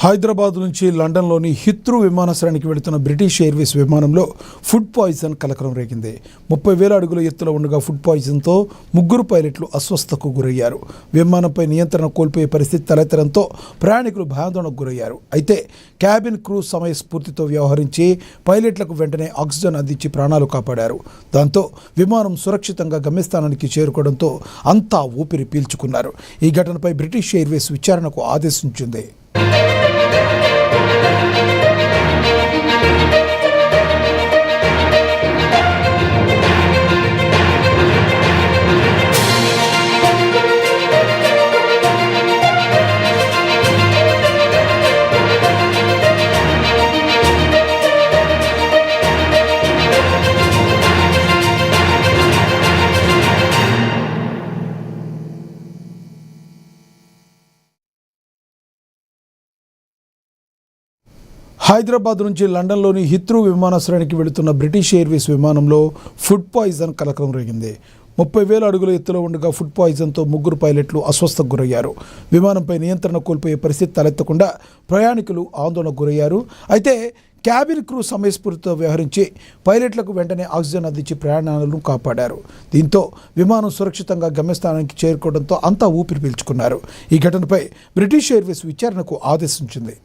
హైదరాబాద్ నుంచి లండన్లోని హిత్రూ విమానాశ్రయానికి వెళుతున్న బ్రిటిష్ ఎయిర్వేస్ విమానంలో ఫుడ్ పాయిజన్ కలకలం రేగింది. 30,000 అడుగుల ఎత్తులో ఉండగా ఫుడ్ పాయిజన్తో 3 పైలట్లు అస్వస్థతకు గురయ్యారు. విమానంపై నియంత్రణ కోల్పోయే పరిస్థితి తలెత్తడంతో ప్రయాణికులు భయాందోళనకు గురయ్యారు. అయితే క్యాబిన్ క్రూ సమయస్ఫూర్తితో వ్యవహరించి పైలట్లకు వెంటనే ఆక్సిజన్ అందించి ప్రాణాలు కాపాడారు. దాంతో విమానం సురక్షితంగా గమ్యస్థానానికి చేరుకోవడంతో అంతా ఊపిరి పీల్చుకున్నారు. ఈ ఘటనపై బ్రిటిష్ ఎయిర్వేస్ విచారణకు ఆదేశించింది. హైదరాబాద్ నుంచి లండన్లోని హిత్రూ విమానాశ్రయానికి వెళుతున్న బ్రిటిష్ ఎయిర్వేస్ విమానంలో ఫుడ్ పాయిజన్ కలకలం రేగింది. 30,000 అడుగుల ఎత్తులో ఉండగా ఫుడ్ పాయిజన్తో 3 పైలట్లు అస్వస్థతకు గురయ్యారు. విమానంపై నియంత్రణ కోల్పోయే పరిస్థితి తలెత్తకుండా ప్రయాణికులు ఆందోళనకు గురయ్యారు. అయితే క్యాబిన్ క్రూ సమయస్ఫూర్తితో వ్యవహరించి పైలట్లకు వెంటనే ఆక్సిజన్ అందించి ప్రయాణాలను కాపాడారు. దీంతో విమానం సురక్షితంగా గమ్యస్థానానికి చేరుకోవడంతో అంతా ఊపిరి పీల్చుకున్నారు. ఈ ఘటనపై బ్రిటిష్ ఎయిర్వేస్ విచారణకు ఆదేశించింది.